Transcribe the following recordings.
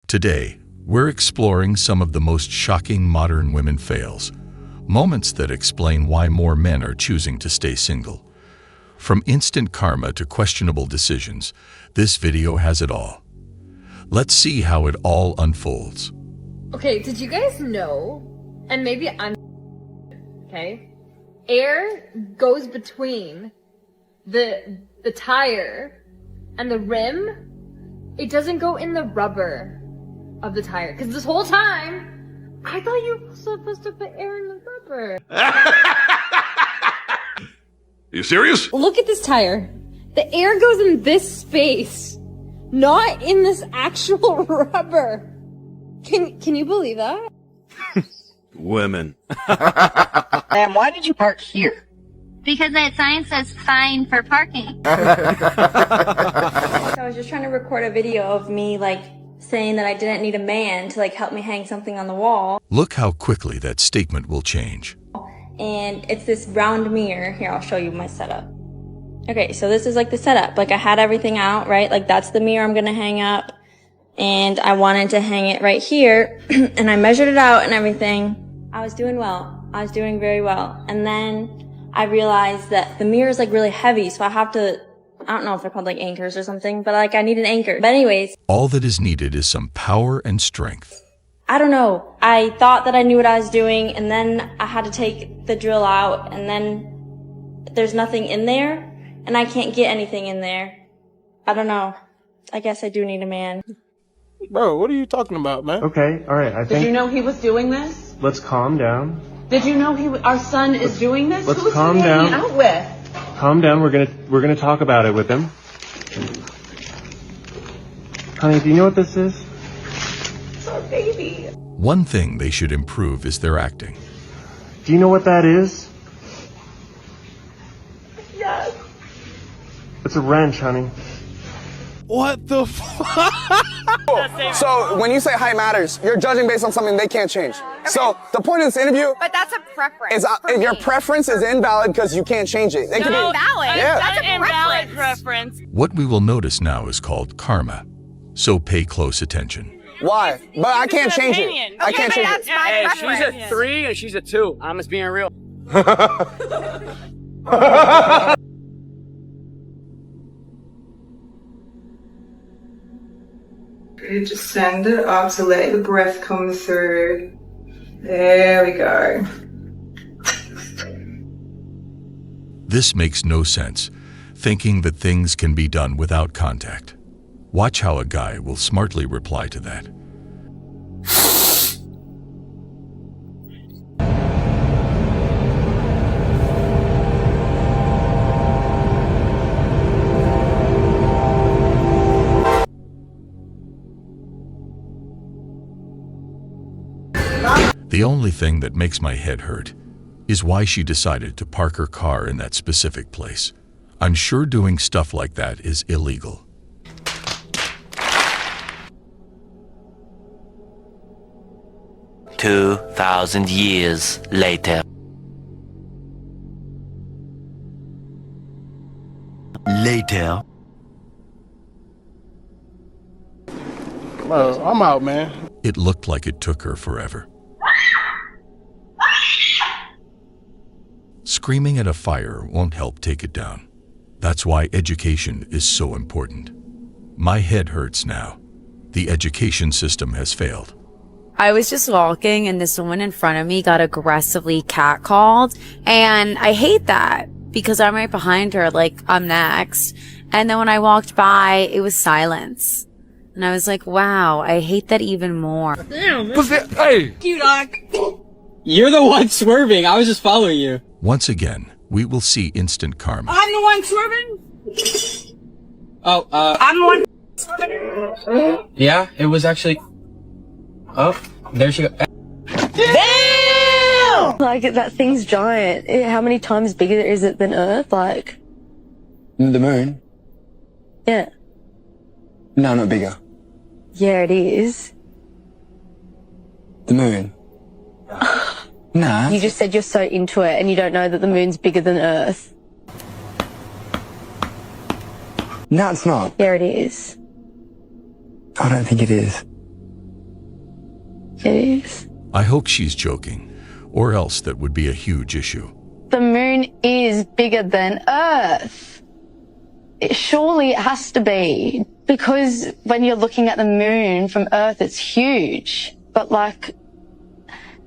Today, we're exploring some of the most shocking modern women fails, moments that explain why more men are choosing to stay single. From instant karma to questionable decisions, this video has it all. Let's see how it all unfolds. Okay, did you guys know, and maybe I'm okay, air goes between the tire and the rim. It doesn't go in the rubber of the tire, because this whole time I thought you were supposed to put air in the rubber. You serious? Look at this tire. The air goes in this space, not in this actual rubber. Can you believe that? Women. Ma'am, why did you park here? Because that sign says fine for parking. I was just trying to record a video of me, saying that I didn't need a man to, help me hang something on the wall. Look how quickly that statement will change. And it's this round mirror. Here, I'll show you my setup. Okay, so this is, the setup. I had everything out, right? That's the mirror I'm gonna hang up. And I wanted to hang it right here. And I measured it out and everything. I was doing well. I was doing very well. And then I realized that the mirror is, really heavy, so I have to, I don't know if they're called anchors or something, but I need an anchor. But anyways. All that is needed is some power and strength. I don't know. I thought that I knew what I was doing, and then I had to take the drill out, and then there's nothing in there, and I can't get anything in there. I don't know. I guess I do need a man. Bro, what are you talking about, man? Okay, alright, I think... Did you know he was doing this? Let's calm down. Did you know our son is doing this? Let's Who's calm he down. hanging out with? Calm down, we're gonna talk about it with him. Honey, do you know what this is? It's our baby. One thing they should improve is their acting. Do you know what that is? Yes. It's a wrench, honey. What the fuck? So when you say height matters, you're judging based on something they can't change. Okay. So the point of this interview, but that's a preference. Is your preference is invalid because you can't change it. They could be invalid. Yeah. That's an invalid preference. What we will notice now is called karma. So pay close attention. Why? But I can't change it. Okay, I can't change that's it. my preference. She's a 3 and she's a 2. I'm just being real. You just send it up to let the breath come through. There we go. This makes no sense, thinking that things can be done without contact. Watch how a guy will smartly reply to that. The only thing that makes my head hurt is why she decided to park her car in that specific place. I'm sure doing stuff like that is illegal. "2,000 years later. Later. Bro, I'm out, man. It looked like it took her forever. Screaming at a fire won't help take it down. That's why education is so important. My head hurts now. The education system has failed. I was just walking and this woman in front of me got aggressively catcalled, and I hate that because I'm right behind her, I'm next. And then when I walked by, it was silence. And I was like, wow, I hate that even more. Damn, hey! You dog. You're the one swerving. I was just following you. Once again, we will see instant karma. I'm the one swerving? Oh, I'm the one swerving? yeah, it was actually... Oh, there she goes. Damn! That thing's giant. How many times bigger is it than Earth? The moon? Yeah. No, not bigger. Yeah, it is. The moon? Nah. You just said you're so into it and you don't know that the moon's bigger than Earth. No, it's not. Yeah, it is. I don't think it is. It is. I hope she's joking, or else that would be a huge issue. The moon is bigger than Earth. Surely it has to be, because when you're looking at the moon from Earth, it's huge, but like,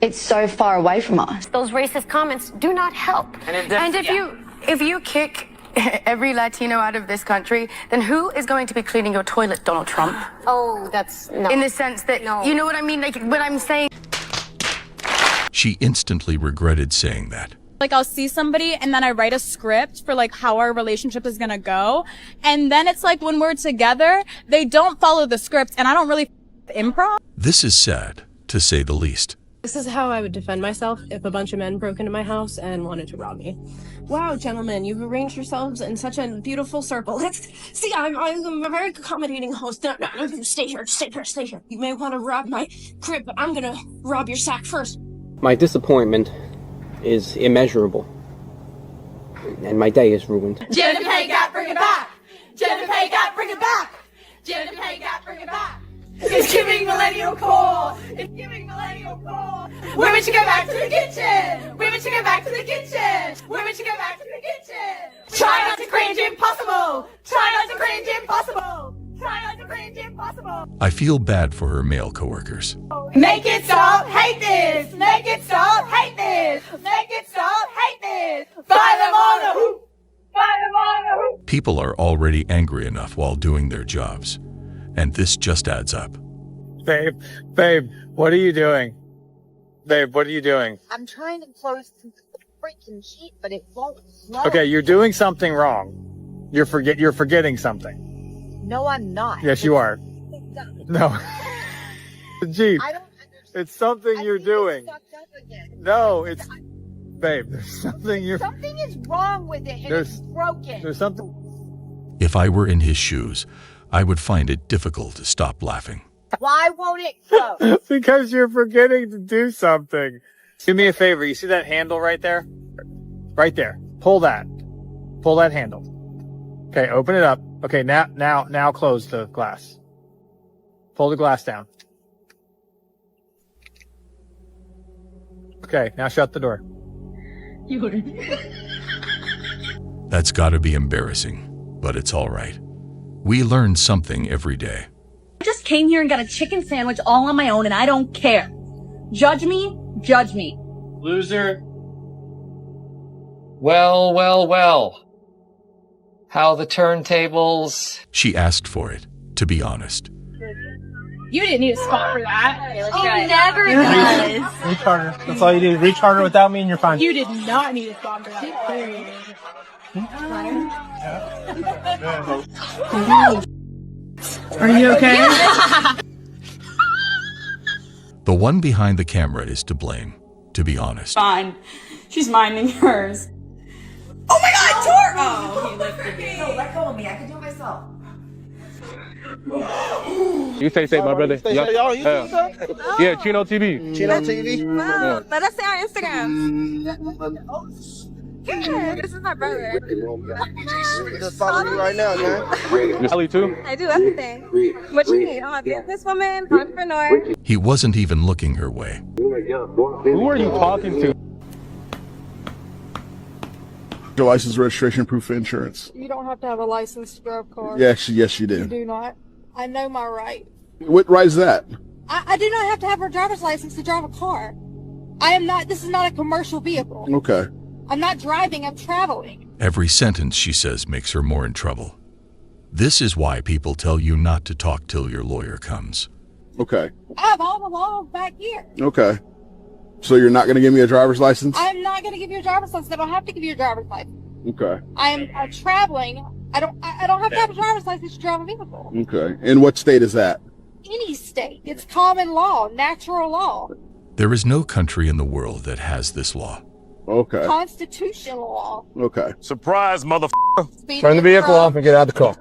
it's so far away from us. Those racist comments do not help. And if you kick every Latino out of this country, then who is going to be cleaning your toilet, Donald Trump? Oh, that's no. In the sense that, you know what I mean? Like, what I'm saying. She instantly regretted saying that. Like, I'll see somebody and then I write a script for like how our relationship is gonna go. And then it's like when we're together, they don't follow the script and I don't really improv. This is sad, to say the least. This is how I would defend myself if a bunch of men broke into my house and wanted to rob me. Wow, gentlemen, you've arranged yourselves in such a beautiful circle. See, I'm a very accommodating host. No, stay here. You may want to rob my crib, but I'm gonna rob your sack first. My disappointment is immeasurable, and my day is ruined. Jennifer Haygot, bring it back! Jennifer Haygot, bring it back! Jennifer Haygot, bring it back! It's giving millennial call! It's giving millennial call! Women should go back to the kitchen! Women should go back to the kitchen! Women should go back to the kitchen! Try not to cringe impossible! Try not to cringe impossible! Try not to cringe impossible! I feel bad for her male coworkers. Make it stop, hate this! Make it stop, hate this! Make it stop, hate this! Buy them on the hoop! Buy them on the hoop! People are already angry enough while doing their jobs, and this just adds up. Babe, what are you doing? Babe, what are you doing? I'm trying to close the freaking sheet, but it won't flow. Okay, you're doing something wrong. You're forgetting something. No, I'm not. Yes, you are. No. Gee, it's something you're doing. No, it's... Babe, there's something you're... Something is wrong with it, and it's broken. There's something... If I were in his shoes, I would find it difficult to stop laughing. Why won't it close? Because you're forgetting to do something. Do me a favor. You see that handle right there? Right there. Pull that. Pull that handle. Okay, open it up. Okay, now close the glass. Pull the glass down. Okay, now shut the door. That's gotta be embarrassing, but it's all right. We learn something every day. I just came here and got a chicken sandwich all on my own and I don't care. Judge me, judge me. Loser. Well. How the turntables... She asked for it, to be honest. You didn't need a spot for that. He never does. Reach harder. That's all you do. Reach harder without me and you're fine. You did not need a spot for that. Are you okay? The one behind the camera is to blame, to be honest. Fine. She's minding hers. Oh my god, Tor! Oh, he lifted me. No, let go of me. I can do it myself. You stay safe, my brother. Yeah, Chino TV. Chino TV? Wow, let us see our Instagram. Good, this is my brother. Just following you right now, man. Ali too? I do everything. What you need? I'm a businesswoman, entrepreneur. He wasn't even looking her way. Who are you talking to? Your license, registration, proof of insurance. You don't have to have a license to drive a car. Yes, you do. You do not. I know my right. What right is that? I do not have to have a driver's license to drive a car. This is not a commercial vehicle. Okay. I'm not driving, I'm traveling. Every sentence she says makes her more in trouble. This is why people tell you not to talk till your lawyer comes. Okay. I have all the law back here. Okay. So you're not going to give me a driver's license? I'm not going to give you a driver's license. I don't have to give you a driver's license. Okay. I'm traveling. I don't have to have a driver's license to drive a vehicle. Okay. And what state is that? Any state. It's common law, natural law. There is no country in the world that has this law. Okay. Constitutional law. Okay. Surprise, motherfucker. Turn the vehicle off and get out of the car.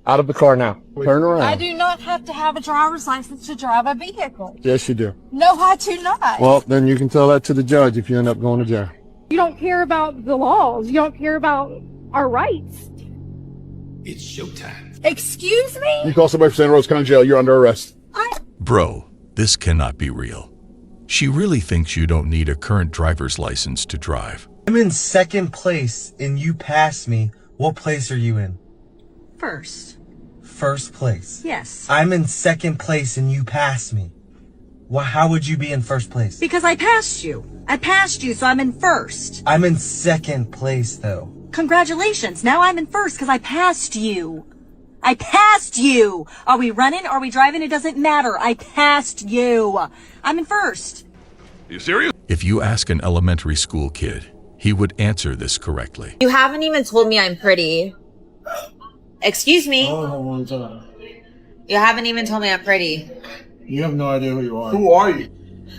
Out of the car now. Turn around. I do not have to have a driver's license to drive a vehicle. Yes, you do. No, I do not. Well, then you can tell that to the judge if you end up going to jail. You don't care about the laws. You don't care about our rights. It's showtime. Excuse me? You call somebody from Santa Rosa County Jail, you're under arrest. Bro, This cannot be real. She really thinks you don't need a current driver's license to drive. I'm in second place and you passed me. What place are you in? First. First place. Yes. I'm in second place and you passed me. Well, how would you be in first place? Because I passed you. I passed you, so I'm in first. I'm in second place, though. Congratulations. Now I'm in first because I passed you. I passed you. Are we running? Are we driving? It doesn't matter. I passed you. I'm in first. You serious? If you ask an elementary school kid, he would answer this correctly. You haven't even told me I'm pretty. Excuse me. You haven't even told me I'm pretty. You have no idea who you are. Who are you?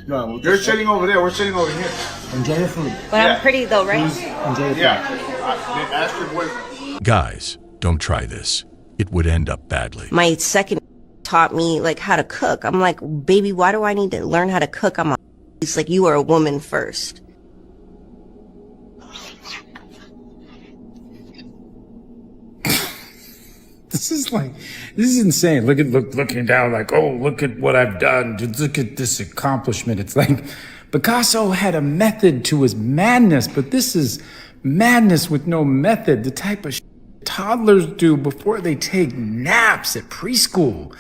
No, You're sitting over there. We're sitting over here. enjoy your food. But I'm pretty though, right? Enjoy your food. Yeah. Ask your boyfriend. Guys, don't try this. It would end up badly. My second taught me like how to cook. I'm like, baby, why do I need to learn how to cook? He's like, you are a woman first. This is insane. Looking down like, oh, look at what I've done. Look at this accomplishment. It's like Picasso had a method to his madness, but this is madness with no method. The type of toddlers do before they take naps at preschool.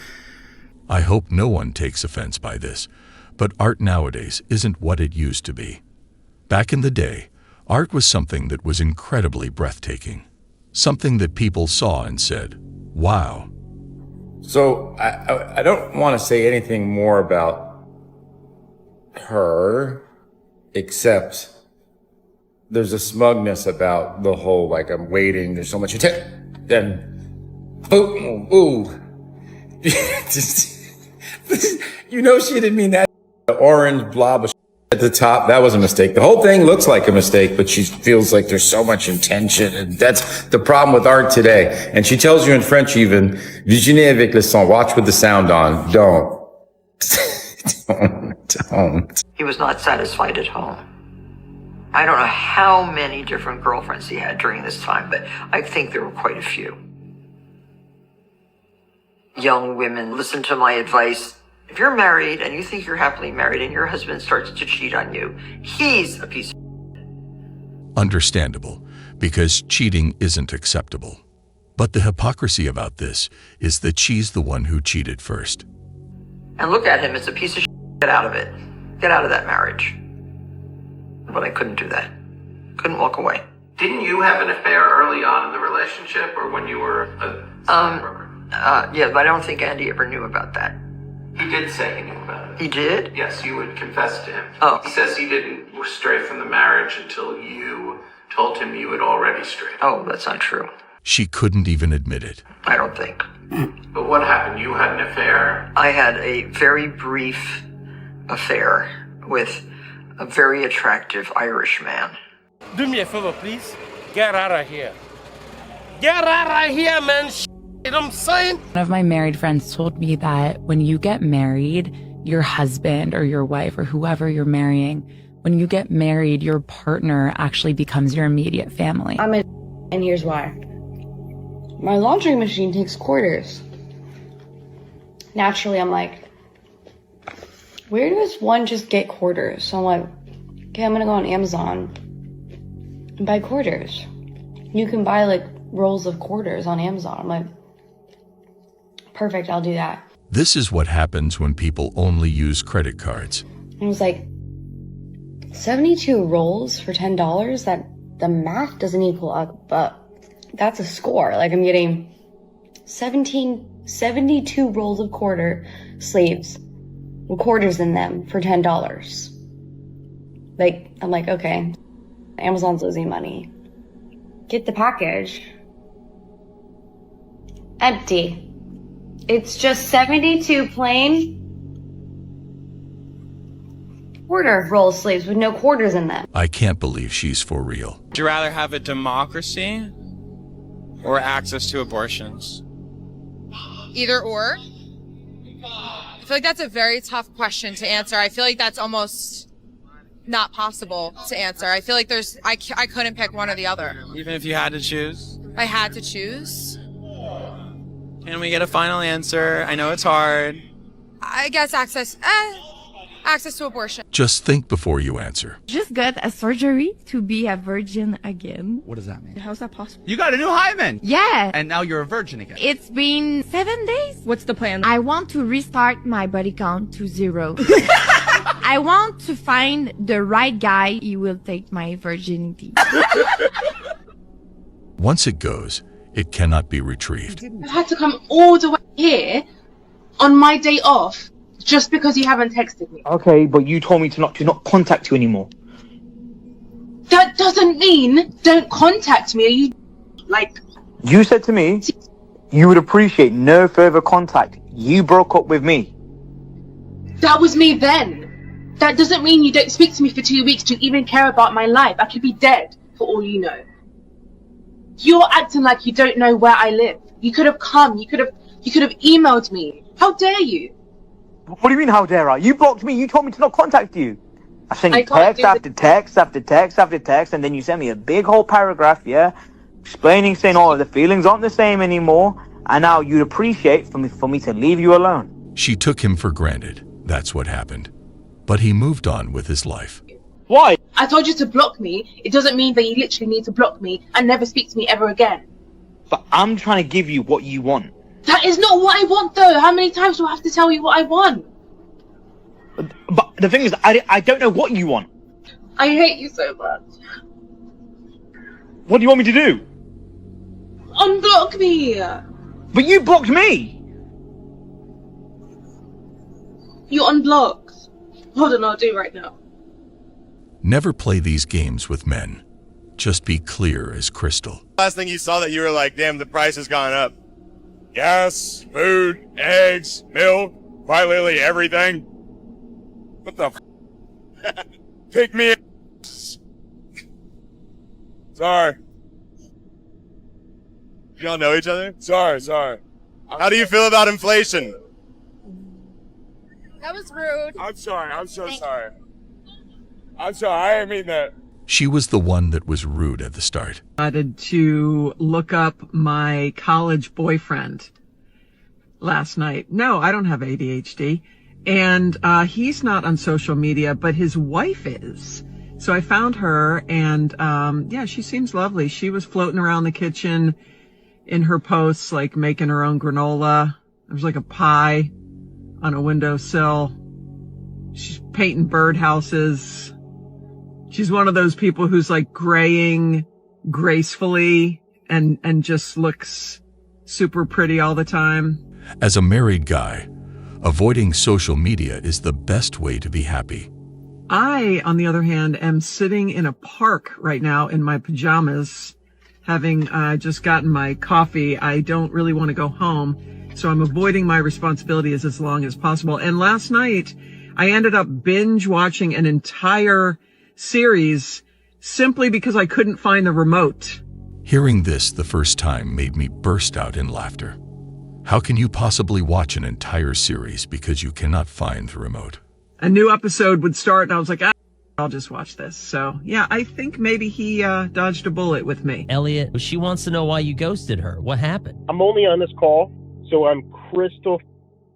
I hope no one takes offense by this, but art nowadays isn't what it used to be. Back in the day, art was something that was incredibly breathtaking. Something that people saw and said, wow. So I don't want to say anything more about her, except there's a smugness about the whole, like, I'm waiting, there's so much attention, then, boom, ooh. You know she didn't mean that. The orange blob of at the top, that was a mistake. The whole thing looks like a mistake, but she feels like there's so much intention, and that's the problem with art today. And she tells you in French even, Vigilez avec le son, watch with the sound on. Don't. Don't. He was not satisfied at home. I don't know how many different girlfriends he had during this time, but I think there were quite a few. Young women, listen to my advice. If you're married and you think you're happily married and your husband starts to cheat on you, he's a piece of... Understandable, because cheating isn't acceptable. But the hypocrisy about this is that she's the one who cheated first. And look at him as a piece of shit. Get out of it. Get out of that marriage. But I couldn't do that. Couldn't walk away. Didn't you have an affair early on in the relationship or when you were a stockbroker? Yeah, but I don't think Andy ever knew about that. He did say he knew about it. He did? Yes, you would confess to him. Oh. He says he didn't stray from the marriage until you told him you had already strayed. Oh, that's not true. She couldn't even admit it. I don't think. But what happened? You had an affair? I had a very brief affair with a very attractive Irish man. Do me a favor, please. Get out of here. Get out of here, man. You know what I'm saying? One of my married friends told me that when you get married, your husband or your wife or whoever you're marrying, when you get married, your partner actually becomes your immediate family. And here's why. My laundry machine takes quarters. Naturally, I'm like, where does one just get quarters? So I'm like, okay, I'm gonna go on Amazon and buy quarters. You can buy like rolls of quarters on Amazon. I'm like, perfect, I'll do that. This is what happens when people only use credit cards. And it was like 72 rolls for $10. That the math doesn't equal up, but that's a score. Like I'm getting 72 rolls of quarter sleeves with quarters in them for $10. Like, I'm like, okay, Amazon's losing money. Get the package. Empty. It's just 72 plain quarter roll sleeves with no quarters in them. I can't believe she's for real. Would you rather have a democracy or access to abortions? Either or. I feel like that's a very tough question to answer. I feel like that's almost not possible to answer. I feel like I couldn't pick one or the other. Even if you had to choose? If I had to choose? Can we get a final answer? I know it's hard. I guess access to abortion. Just think before you answer. Just got a surgery to be a virgin again. What does that mean? How's that possible? You got a new hymen! Yeah. And now you're a virgin again. It's been 7 days. What's the plan? I want to restart my body count to 0. I want to find the right guy. He will take my virginity. Once it goes, it cannot be retrieved. I've had to come all the way here on my day off just because you haven't texted me. Okay, but you told me to not contact you anymore. That doesn't mean don't contact me. Are you like? You said to me you would appreciate no further contact. You broke up with me. That was me then. That doesn't mean you don't speak to me for 2 weeks to even care about my life. I could be dead for all you know. You're acting like you don't know where I live. You could have come. You could have emailed me. How dare you? What do you mean, how dare I? You blocked me. You told me to not contact you. I sent you text after text after text after text, and then you sent me a big whole paragraph, yeah, explaining, saying, oh, the feelings aren't the same anymore, and now you'd appreciate for me to leave you alone. She took him for granted. That's what happened. But he moved on with his life. Why? I told you to block me. It doesn't mean that you literally need to block me and never speak to me ever again. But I'm trying to give you what you want. That is not what I want, though. How many times do I have to tell you what I want? But the thing is, I don't know what you want. I hate you so much. What do you want me to do? Unblock me. But you blocked me. You unblocked. Hold on, I'll do it right now. Never play these games with men. Just be clear as crystal. Last thing you saw that you were like, damn, the price has gone up. Gas, food, eggs, milk, quite literally everything. What the f? Pick me up. Sorry. Y'all know each other? Sorry. How do you feel about inflation? That was rude. I'm sorry. I'm so sorry. I'm sorry. I didn't mean that. She was the one that was rude at the start. I decided to look up my college boyfriend last night. No, I don't have ADHD. And he's not on social media, but his wife is. So I found her, and yeah, she seems lovely. She was floating around the kitchen in her posts, like making her own granola. There was like a pie on a windowsill. She's painting birdhouses. She's one of those people who's like graying gracefully and just looks super pretty all the time. As a married guy, avoiding social media is the best way to be happy. I, on the other hand, am sitting in a park right now in my pajamas, having just gotten my coffee. I don't really want to go home, so I'm avoiding my responsibilities as long as possible. And last night, I ended up binge watching an entire series simply because I couldn't find the remote. Hearing this the first time made me burst out in laughter. How can you possibly watch an entire series because you cannot find the remote? A new episode would start and I was like, I'll just watch this. So yeah, I think maybe he dodged a bullet with me. Elliot, she wants to know why you ghosted her. What happened? I'm only on this call, so I'm crystal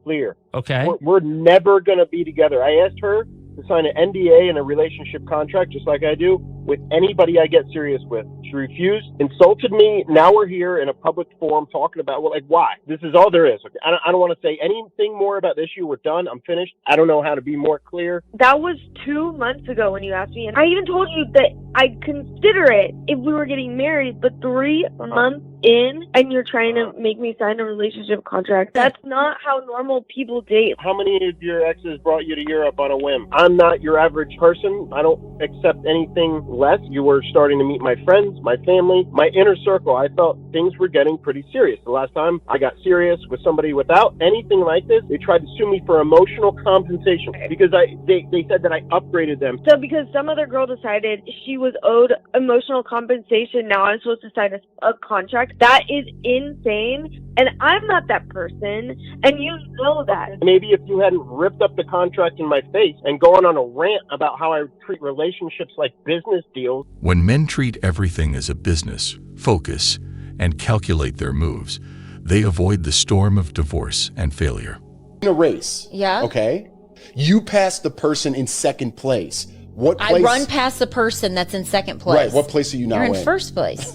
clear. Okay. We're never going to be together. I asked her to sign an NDA and a relationship contract, just like I do with anybody I get serious with. She refused, insulted me. Now we're here in a public forum talking about, well, like, why? This is all there is. Okay? I don't want to say anything more about the issue. We're done. I'm finished. I don't know how to be more clear. That was 2 months ago when you asked me, and I even told you that I'd consider it if we were getting married, but 3 months in, and you're trying to make me sign a relationship contract. That's not how normal people date. How many of your exes brought you to Europe on a whim? I'm not your average person. I don't accept anything less. You were starting to meet my friends, my family, my inner circle. I felt things were getting pretty serious. The last time I got serious with somebody without anything like this, they tried to sue me for emotional compensation because they said that I upgraded them. So because some other girl decided she was owed emotional compensation, now I'm supposed to sign a contract. That is insane. And I'm not that person, and you know that. Maybe if you hadn't ripped up the contract in my face and gone on a rant about how I treat relationships like business deals. When men treat everything as a business, focus, and calculate their moves, they avoid the storm of divorce and failure. in a race. Yeah. Okay. You pass the person in second place. What place? I run past the person that's in second place. Right. What place are you now in? You're in first place.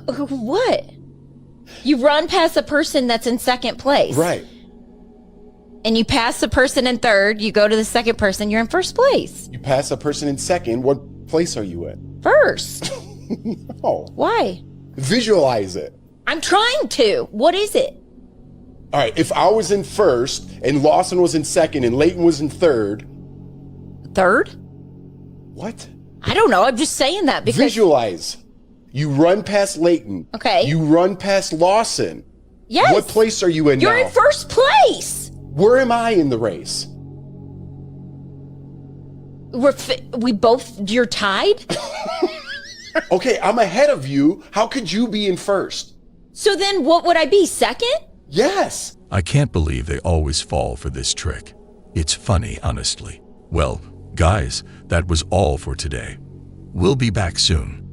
What? You run past the person that's in second place. Right. And you pass the person in third, you go to the second person, you're in first place. You pass a person in second. What place are you in? First. No. Why? Visualize it. I'm trying to. What is it? All right. If I was in first and Lawson was in second and Leighton was in third. Third? What? I don't know. I'm just saying that because. Visualize. You run past Leighton. Okay. You run past Lawson. Yes. What place are you in now? You're in first place. Where am I in the race? You're tied? Okay, I'm ahead of you. How could you be in first? So then what would I be, second? Yes. I can't believe they always fall for this trick. It's funny, honestly. Well, guys, that was all for today. We'll be back soon.